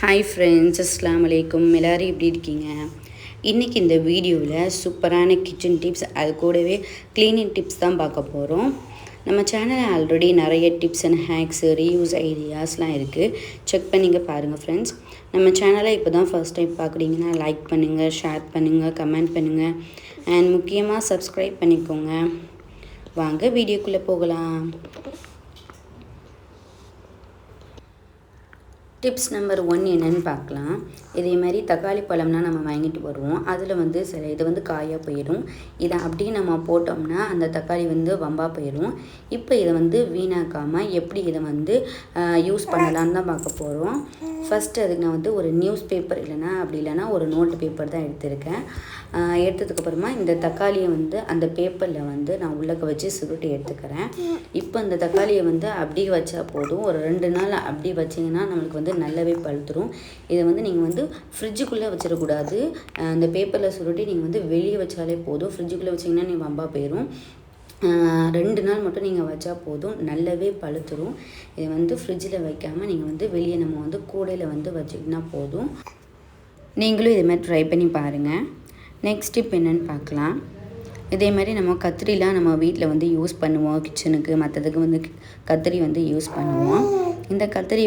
Hi friends, அஸ்ஸலாமு அலைக்கும். எல்லோரும் எப்படி இருக்கீங்க? இன்றைக்கி இந்த வீடியோவில் சூப்பரான கிச்சன் டிப்ஸ், அது கூடவே க்ளீனிங் டிப்ஸ் தான் பார்க்க போகிறோம். நம்ம சேனலில் ஆல்ரெடி நிறைய டிப்ஸ் அண்ட் ஹேக்ஸு, ரீயூஸ் ஐடியாஸ்லாம் இருக்குது. செக் பண்ணிங்க பாருங்கள் ஃப்ரெண்ட்ஸ். நம்ம சேனலை இப்போ தான் ஃபர்ஸ்ட் டைம் பார்க்குறீங்கன்னா லைக் பண்ணுங்கள், ஷேர் பண்ணுங்கள், கமெண்ட் பண்ணுங்கள் அண்ட் முக்கியமாக சப்ஸ்கிரைப் பண்ணிக்கோங்க. வாங்க வீடியோக்குள்ளே போகலாம். டிப்ஸ் நம்பர் 1 என்னென்னு பார்க்கலாம். இதே மாதிரி தக்காளி பழம்லாம் நம்ம வாங்கிட்டு வருவோம். அதில் சில இது காயாக போயிடும். இதை அப்படியே நம்ம போட்டோம்னா அந்த தக்காளி வம்பாக போயிடும். இப்போ இதை வீணாக்காமல் எப்படி இதை யூஸ் பண்ணலான்னு தான் பார்க்க போகிறோம். ஃபஸ்ட்டு அதுக்கு நான் ஒரு நியூஸ் பேப்பர் இல்லைனா ஒரு நோட்டு பேப்பர் தான் எடுத்திருக்கேன். எடுத்ததுக்கப்புறமா இந்த தக்காளியை அந்த பேப்பரில் நான் உள்ளக்க வச்சு சுருட்டி எடுத்துக்கிறேன். இப்போ அந்த தக்காளியை அப்படியே வச்சா போதும். ஒரு 2 நாள் அப்படி வச்சிங்கன்னா நம்மளுக்கு நல்லாவே பழுத்துரும். இதை நீங்கள் ஃப்ரிட்ஜுக்குள்ளே வச்சிடக்கூடாது. அந்த பேப்பரில் சுருட்டி நீங்கள் வெளியே வச்சாலே போதும். ஃப்ரிட்ஜுக்குள்ளே வச்சிங்கன்னா நீ வம்பா போயிடும். 2 நாள் மட்டும் நீங்கள் வச்சா போதும், நல்லாவே பழுத்துரும். இதை ஃப்ரிட்ஜில் வைக்காமல் நீங்கள் வெளியே நம்ம கூடையில் வச்சிங்கன்னா போதும். நீங்களும் இதே மாதிரி ட்ரை பண்ணி பாருங்கள். நெக்ஸ்ட் டிப் என்னென்னு பார்க்கலாம். இதே மாதிரி நம்ம கத்திரிலாம் நம்ம வீட்டில் யூஸ் பண்ணுவோம். கிச்சனுக்கு மற்றதுக்கு கத்திரி யூஸ் பண்ணுவோம். இந்த கத்திரி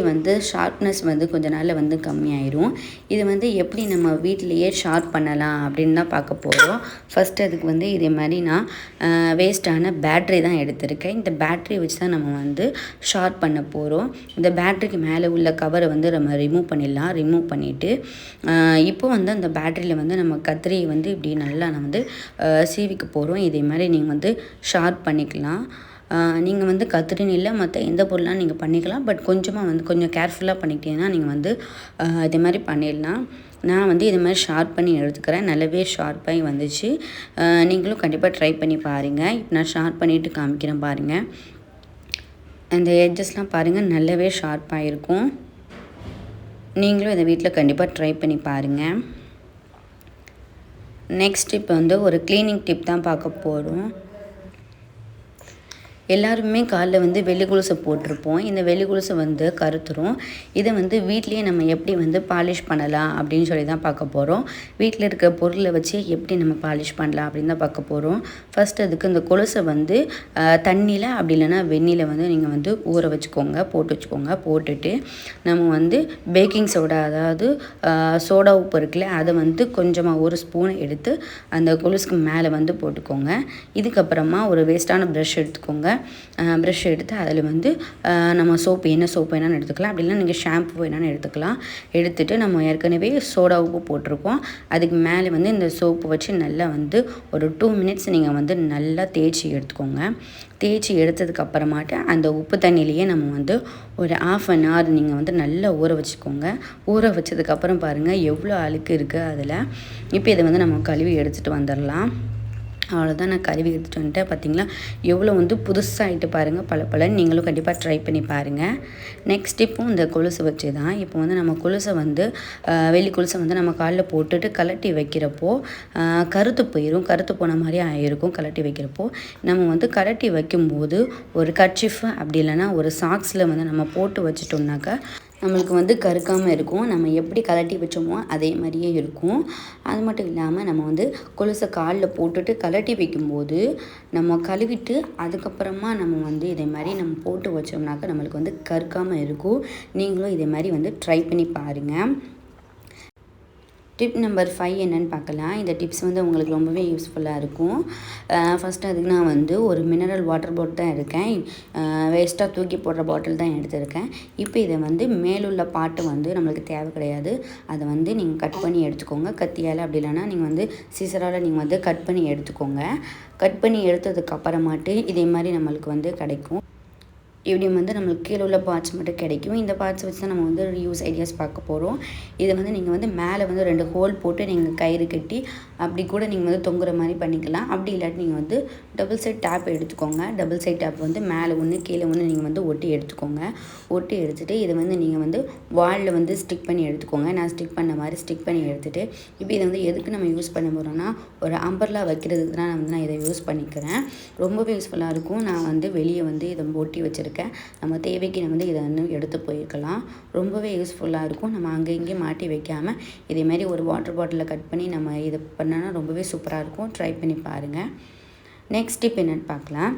ஷார்ப்னஸ் கொஞ்ச நாளில் கம்மியாயிரும். இது எப்படி நம்ம வீட்டிலையே ஷார்ப் பண்ணலாம் அப்படின்னு தான் பார்க்க போகிறோம். ஃபஸ்ட்டு அதுக்கு இதே மாதிரி நான் வேஸ்ட்டான பேட்ரி தான் எடுத்திருக்கேன். இந்த பேட்ரி வச்சு தான் நம்ம ஷார்ப் பண்ண போகிறோம். இந்த பேட்ரிக்கு மேலே உள்ள கவரை நம்ம ரிமூவ் பண்ணிடலாம். ரிமூவ் பண்ணிவிட்டு இப்போ அந்த பேட்டரியில் நம்ம கத்திரியை இப்படி நல்லா நான் சீவிக்க போகிறோம். இதே மாதிரி நீங்கள் ஷார்ப் பண்ணிக்கலாம். நீங்கள் கத்திரின்னு இல்லை, மற்ற எந்த பொருளாக நீங்கள் பண்ணிக்கலாம். பட் கொஞ்சமாக கொஞ்சம் கேர்ஃபுல்லாக பண்ணிக்கிட்டீங்கன்னா நீங்கள் இதே மாதிரி பண்ணிடலாம். நான் இது மாதிரி ஷார்ப் பண்ணி எடுத்துக்கிறேன். நல்லாவே ஷார்ப்பாகி வந்துச்சு. நீங்களும் கண்டிப்பாக ட்ரை பண்ணி பாருங்கள். இப்போ நான் ஷார்ப் பண்ணிவிட்டு காமிக்கிறேன் பாருங்கள். அந்த எட்ஜஸ்லாம் பாருங்கள், நல்லாவே ஷார்ப்பாக இருக்கும். நீங்களும் இதை வீட்டில் கண்டிப்பாக ட்ரை பண்ணி பாருங்கள். நெக்ஸ்ட் இப்போ ஒரு க்ளீனிங் டிப் தான் பார்க்க போகிறோம். எல்லாருமே காலில் வெள்ளி கொலுசை போட்டிருப்போம். இந்த வெள்ளி கொலுசை கருத்துரும். இதை வீட்லேயே நம்ம எப்படி பாலிஷ் பண்ணலாம் அப்படின்னு சொல்லி தான் பார்க்க போகிறோம். வீட்டில் இருக்க பொருளை வச்சு எப்படி நம்ம பாலிஷ் பண்ணலாம் அப்படின்னு தான் பார்க்க போகிறோம். ஃபஸ்ட் அதுக்கு இந்த கொலுசை தண்ணியில் அப்படி இல்லைன்னா வெந்நியில் நீங்கள் ஊற வச்சுக்கோங்க, போட்டு வச்சுக்கோங்க. போட்டுட்டு நம்ம பேக்கிங் சோடா, அதாவது சோடா உப்பு இருக்குல்ல, அதை கொஞ்சமாக ஒரு ஸ்பூன் எடுத்து அந்த கொலுசுக்கு மேலே போட்டுக்கோங்க. இதுக்கப்புறமா ஒரு வேஸ்ட்டான ப்ரஷ் எடுத்துக்கோங்க. ப்ரஷ் எடுத்து அதில் நம்ம சோப்பு, என்ன சோப்பு வேணாலும் எடுத்துக்கலாம். அப்படின்னா நீங்கள் ஷாம்பு வேணாலும் எடுத்துக்கலாம். எடுத்துகிட்டு நம்ம ஏற்கனவே சோடா உப்பு போட்டிருக்கோம். அதுக்கு மேலே இந்த சோப்பு வச்சு நல்லா ஒரு 2 மினிட்ஸ் நீங்கள் நல்லா தேய்ச்சி எடுத்துக்கோங்க. தேய்ச்சி எடுத்ததுக்கப்புறமாட்டு அந்த உப்பு தண்ணியிலையே நம்ம ஒரு 1/2 hour நீங்கள் நல்லா ஊற வச்சுக்கோங்க. ஊற வச்சதுக்கப்புறம் பாருங்கள் எவ்வளோ அழுக்கு இருக்குது அதில். இப்போ இதை நம்ம கழுவி எடுத்துகிட்டு வந்துடலாம். அவ்வளோதான், நான் கழுவி எடுத்துகிட்டு வந்துட்டேன். பார்த்திங்களா எவ்வளோ புதுசாகிட்டு பாருங்கள், பல நீங்களும் கண்டிப்பாக ட்ரை பண்ணி பாருங்கள். நெக்ஸ்ட் இப்போது இந்த கொலுசை வச்சு தான் இப்போ நம்ம கொலுசை வெள்ளி கொலுசை நம்ம காலில் போட்டுட்டு கலட்டி வைக்கிறப்போ கருத்து போயிடும். கருத்து போன மாதிரி ஆகிருக்கும். கலட்டி வைக்கிறப்போ நம்ம கலட்டி வைக்கும்போது ஒரு கர்ச்சீஃப் அப்படி இல்லைன்னா ஒரு சாக்ஸில் நம்ம போட்டு வச்சிட்டோம்னாக்கா நம்மளுக்கு கருக்காமல் இருக்கும். நம்ம எப்படி கலட்டி வச்சோமோ அதே மாதிரியே இருக்கும். அது மட்டும் இல்லாமல் நம்ம கொலுசை காலில் போட்டுட்டு கலட்டி வைக்கும்போது நம்ம கழுவிட்டு அதுக்கப்புறமா நம்ம இதே மாதிரி நம்ம போட்டு வச்சோம்னாக்கா நம்மளுக்கு கருக்காமல் இருக்கும். நீங்களும் இதே மாதிரி ட்ரை பண்ணி பாருங்கள். டிப் நம்பர் 5 என்னென்னு பார்க்கலாம். இந்த டிப்ஸ் உங்களுக்கு ரொம்பவே யூஸ்ஃபுல்லாக இருக்கும். ஃபஸ்ட்டு அதுக்கு நான் ஒரு மினரல் வாட்டர் பாட்டில் தான் இருக்கேன். வேஸ்ட்டாக தூக்கி போடுற பாட்டில் தான் எடுத்திருக்கேன். இப்போ இதை மேலுள்ள பாட்டு நம்மளுக்கு தேவை கிடையாது. அதை நீங்கள் கட் பண்ணி எடுத்துக்கோங்க. கத்தியால் அப்படி இல்லைன்னா நீங்கள் சீசரால் நீங்கள் கட் பண்ணி எடுத்துக்கோங்க. கட் பண்ணி எடுத்ததுக்கப்புறமாட்டு இதே மாதிரி நம்மளுக்கு கிடைக்கும். இப்படி நம்மளுக்கு கீழே உள்ள பார்ட்ஸ் மட்டும் கிடைக்கும். இந்த பார்ட்ஸ் வச்சு தான் நம்ம ரீயூஸ் ஐடியாஸ் பார்க்க போகிறோம். இதை நீங்கள் மேலே 2 ஹோல் போட்டு நீங்கள் கயிறு கட்டி அப்படி கூட நீங்கள் தொங்குற மாதிரி பண்ணிக்கலாம். அப்படி இல்லாட்டி நீங்கள் டபுள் சைட் டேப் எடுத்துக்கோங்க. டபுள் சைட் டேப் வந்து மேலே ஒன்று கீழே ஒன்று நீங்கள் வந்து ஒட்டி எடுத்துக்கோங்க. ஒட்டி எடுத்துகிட்டு இதை வந்து நீங்கள் வந்து வாலில் வந்து ஸ்டிக் பண்ணி எடுத்துக்கோங்க. நான் ஸ்டிக் பண்ண மாதிரி ஸ்டிக் பண்ணி எடுத்துகிட்டு இப்போ இதை வந்து எதுக்கு நம்ம யூஸ் பண்ண போகிறோம்னா ஒரு அம்பர்லா வைக்கிறதுக்கு தான் நான் இதை யூஸ் பண்ணிக்கிறேன். ரொம்பவே யூஸ்ஃபுல்லாக இருக்கும். நான் வந்து வெளியே வந்து இதை ஒட்டி வச்சுருக்கேன். நம்ம தேவைக்கு நம்ம வந்து இதை வந்து எடுத்து போய்க்கலாம். ரொம்பவே யூஸ்ஃபுல்லாக இருக்கும். நம்ம அங்கே இங்கேயும் மாட்டி வைக்காமல் இதேமாதிரி ஒரு வாட்டர் பாட்டிலில் கட் பண்ணி நம்ம இதை பண்ணோன்னா ரொம்பவே சூப்பராக இருக்கும். ட்ரை பண்ணி பாருங்கள். நெக்ஸ்ட் டிப் என்னென்னு பார்க்கலாம்.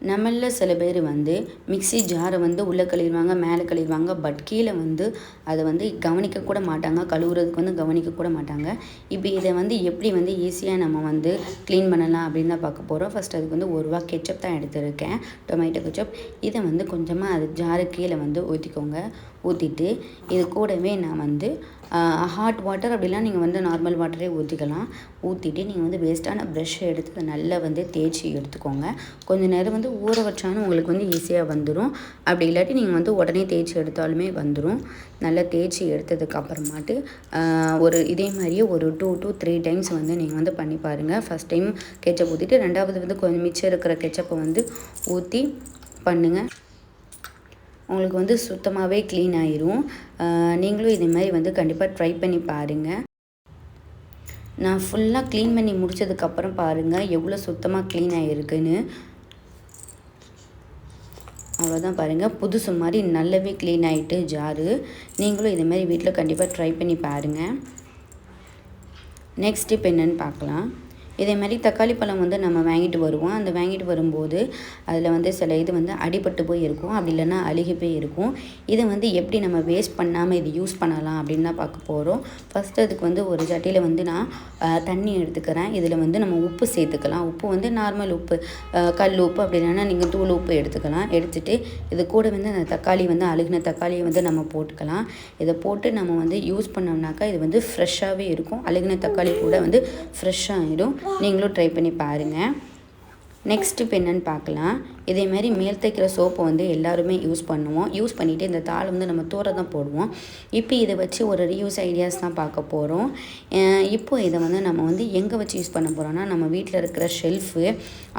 நம்மளில் சில பேர் வந்து மிக்ஸி ஜாரை வந்து உள்ளே கழுவிடுவாங்க, மேலே கழுவிடுவாங்க. பட் கீழே வந்து அதை வந்து கவனிக்க கூட மாட்டாங்க. கழுவுறதுக்கு வந்து கவனிக்க கூட மாட்டாங்க. இப்போ இதை வந்து எப்படி வந்து ஈஸியாக நம்ம வந்து க்ளீன் பண்ணலாம் அப்படின்னு தான் பார்க்க போகிறோம். ஃபஸ்ட் அதுக்கு வந்து 1 ரூபா கெச்சப் தான் எடுத்துருக்கேன், டொமேட்டோ கெச்சப். இதை வந்து கொஞ்சமாக அது ஜாரு கீழே வந்து ஊற்றிக்கோங்க. ஊற்றிட்டு இது கூடவே நான் வந்து ஹாட் வாட்டர் அப்படிலாம் நீங்கள் வந்து நார்மல் வாட்டரே ஊற்றிக்கலாம். ஊற்றிட்டு நீங்கள் வந்து வேஸ்ட்டான ப்ரஷ்ஷை எடுத்து அதை நல்லா வந்து தேய்ச்சி எடுத்துக்கோங்க. கொஞ்சம் நேரம் வந்து ஊற வச்சாலும் உங்களுக்கு வந்து ஈஸியாக வந்துடும். அப்படி இல்லாட்டி நீங்கள் வந்து உடனே தேய்ச்சி எடுத்தாலுமே வந்துடும். நல்லா தேய்ச்சி எடுத்ததுக்கப்புறமாட்டு ஒரு இதே மாதிரியே ஒரு 2 to 3 டைம்ஸ் வந்து நீங்கள் வந்து பண்ணி பாருங்கள். ஃபஸ்ட் டைம் கெச்சப் ஊற்றிட்டு ரெண்டாவது வந்து கொஞ்சம் மிச்சம் இருக்கிற கெச்சப்பை வந்து ஊற்றி பண்ணுங்கள். உங்களுக்கு வந்து சுத்தமாகவே க்ளீன் ஆயிரும். நீங்களும் இதே மாதிரி வந்து கண்டிப்பாக ட்ரை பண்ணி பாருங்கள். நான் ஃபுல்லாக க்ளீன் பண்ணி முடித்ததுக்கப்புறம் பாருங்கள் எவ்வளோ சுத்தமாக க்ளீன் ஆகிருக்குன்னு. அவ்வளோதான் பாருங்கள், புதுசு மாதிரி நல்லாவே க்ளீன் ஆகிட்டு ஜாரு. நீங்களும் இதேமாதிரி வீட்டில் கண்டிப்பாக ட்ரை பண்ணி பாருங்கள். நெக்ஸ்ட் டிப் என்னென்னு பார்க்கலாம். இதே மாதிரி தக்காளி பழம் வந்து நம்ம வாங்கிட்டு வருவோம். அந்த வாங்கிட்டு வரும்போது அதில் வந்து சில இது வந்து அடிபட்டு போய் இருக்கும், அப்படி இல்லைன்னா அழுகி போய் இருக்கும். இதை வந்து எப்படி நம்ம வேஸ்ட் பண்ணாமல் இது யூஸ் பண்ணலாம் அப்படின்னு தான் பார்க்க போகிறோம். ஃபஸ்ட்டு அதுக்கு வந்து ஒரு சட்டியில் வந்து நான் தண்ணி எடுத்துக்கிறேன். இதில் வந்து நம்ம உப்பு சேர்த்துக்கலாம். உப்பு வந்து நார்மல் உப்பு, கல் உப்பு, அப்படி இல்லைன்னா நீங்கள் தூள் உப்பு எடுத்துக்கலாம். எடுத்துகிட்டு இது கூட வந்து அந்த தக்காளி வந்து அழுகின தக்காளியை வந்து நம்ம போட்டுக்கலாம். இதை போட்டு நம்ம வந்து யூஸ் பண்ணோம்னாக்கா இது வந்து ஃப்ரெஷ்ஷாகவே இருக்கும். அழுகின தக்காளி கூட வந்து ஃப்ரெஷ்ஷாக ஆகிடும். நீங்களும் ட்ரை பண்ணி பாருங்கள். நெக்ஸ்ட் இப்போ என்னென்னு பார்க்கலாம். இதேமாதிரி மேல் தைக்கிற சோப்பை வந்து எல்லாருமே யூஸ் பண்ணுவோம். யூஸ் பண்ணிவிட்டு இந்த தாளை வந்து நம்ம தூர தான் போடுவோம். இப்போ இதை வச்சு ஒரு ரீயூஸ் ஐடியாஸ் தான் பார்க்க போகிறோம். இப்போ இதை வந்து நம்ம வந்து எங்கே வச்சு யூஸ் பண்ண போகிறோம்னா நம்ம வீட்டில் இருக்கிற ஷெல்ஃபு,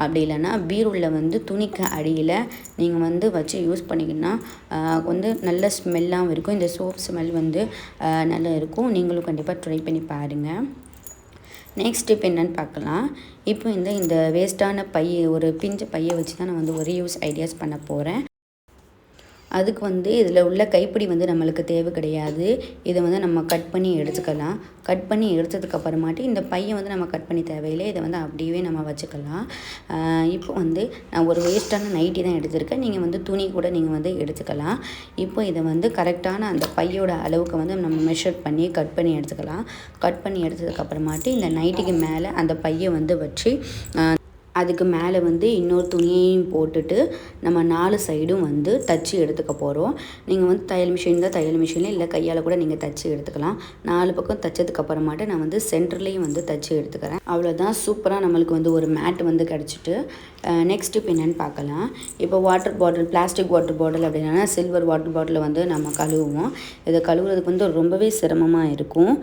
அப்படி இல்லைன்னா பீரோவில் வந்து துணிக்கு அடியில் நீங்கள் வந்து வச்சு யூஸ் பண்ணிங்கன்னா வந்து நல்ல ஸ்மெல்லாகவும் இருக்கும். இந்த சோப் ஸ்மெல் வந்து நல்லா இருக்கும். நீங்களும் கண்டிப்பாக ட்ரை பண்ணி பாருங்கள். நெக்ஸ்ட் டிப் என்னென்னு பார்க்கலாம். இப்போ இந்த வேஸ்ட்டான ஒரு பிஞ்ச பையை வச்சு தான் நான் வந்து ஒரு யூஸ் ஐடியாஸ் பண்ண போகிறேன். அதுக்கு வந்து இதில் உள்ள கைப்பிடி வந்து நம்மளுக்கு தேவை கிடையாது. இதை வந்து நம்ம கட் பண்ணி எடுத்துக்கலாம். கட் பண்ணி எடுத்ததுக்கப்புறமாட்டி இந்த பையை வந்து நம்ம கட் பண்ணி தேவையில்லை. இதை வந்து அப்படியே நம்ம வச்சுக்கலாம். இப்போ வந்து நான் ஒரு வேஸ்ட்டான நைட்டி தான் எடுத்திருக்கேன். நீங்கள் வந்து துணி கூட நீங்கள் வந்து எடுத்துக்கலாம். இப்போ இதை வந்து கரெக்டான அந்த பையோட அளவுக்கு வந்து நம்ம மெஷர் பண்ணி கட் பண்ணி எடுத்துக்கலாம். கட் பண்ணி எடுத்ததுக்கப்புறமாட்டி இந்த நைட்டிக்கு மேலே அந்த பையை வந்து வச்சு அதுக்கு மேலே வந்து இன்னொரு துணியையும் போட்டுட்டு நம்ம 4 சைடும் வந்து தச்சு எடுத்துக்க போகிறோம். நீங்கள் வந்து தையல் மிஷின் தான் தையல் மிஷினில் இல்லை கையால் கூட நீங்கள் தச்சு எடுத்துக்கலாம். 4 பக்கம் தைச்சதுக்கப்புறமாட்டு நான் வந்து சென்டர்லேயும் வந்து தச்சு எடுத்துக்கிறேன். அவ்வளோதான், சூப்பராக நம்மளுக்கு வந்து ஒரு மேட் வந்து கிடச்சிட்டு. நெக்ஸ்ட் இப்போ என்னென்னு பார்க்கலாம். இப்போ water bottle, plastic water bottle அப்படின்னா சில்வர் வாட்டர் பாட்டிலை வந்து நம்ம கழுவுவோம். இதை கழுவுறதுக்கு வந்து ரொம்பவே சிரமமாக இருக்கும்.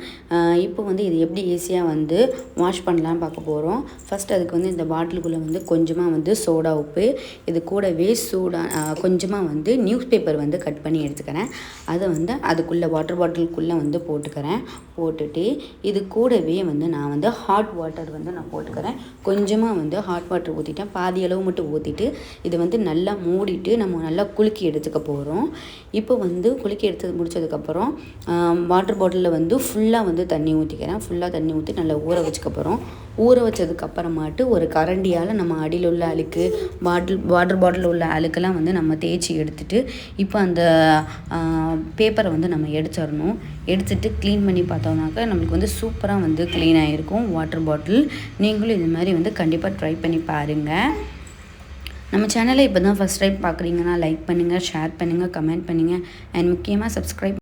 இப்போ வந்து இது எப்படி ஈஸியாக வந்து வாஷ் பண்ணலான்னு பார்க்க போகிறோம். ஃபஸ்ட் அதுக்கு வந்து இந்த பாட்டிலுக்குள்ளே வந்து கொஞ்சமாக வந்து சோடா உப்பு, இது கூடவே கொஞ்சமாக வந்து நியூஸ் பேப்பர் வந்து கட் பண்ணி எடுத்துக்கிறேன். அதை வந்து அதுக்குள்ளே வாட்டர் பாட்டிலுக்குள்ளே வந்து போட்டுக்கிறேன். போட்டுட்டு இது கூடவே வந்து நான் வந்து ஹாட் வாட்டர் வந்து நான் போட்டுக்கிறேன். கொஞ்சமாக வந்து ஹாட் வாட்டர் ஊற்றிட்டேன், பாதி அளவு மட்டும் ஊற்றிட்டு இதை வந்து நல்லா மூடிட்டு நம்ம நல்லா குலுக்கி எடுத்துக்க போகிறோம். இப்போ வந்து குலுக்கி எடுத்து முடிச்சதுக்கப்புறம் வாட்டர் பாட்டிலில் வந்து ஃபுல்லாக வந்து தண்ணி ஊற்றிக்கிறேன். ஃபுல்லாக தண்ணி ஊற்றி நல்லா ஊற வச்சுக்க போகிறோம். ஊற வச்சதுக்கப்புறமாட்டு ஒரு கரண்டியால் நம்ம அடியில் உள்ள அழுக்கு, வாட்டர் பாட்டிலில் உள்ள அழுக்கெல்லாம் வந்து நம்ம தேய்ச்சி எடுத்துட்டு இப்போ அந்த பேப்பரை வந்து நம்ம எடுத்துடணும். எடுத்துகிட்டு க்ளீன் பண்ணி பார்த்தோம்னாக்கா நம்மளுக்கு வந்து சூப்பராக வந்து க்ளீன் ஆகிருக்கும் வாட்டர் பாட்டில். நீங்களும் இது மாதிரி வந்து கண்டிப்பாக ட்ரை பண்ணி பாருங்கள். நம்ம சேனலை இப்போ தான் ஃபஸ்ட் டைம் பார்க்குறீங்கன்னா லைக் பண்ணுங்கள், ஷேர் பண்ணுங்கள், கமெண்ட் பண்ணுங்கள் அண்ட் முக்கியமாக சப்ஸ்கிரைப்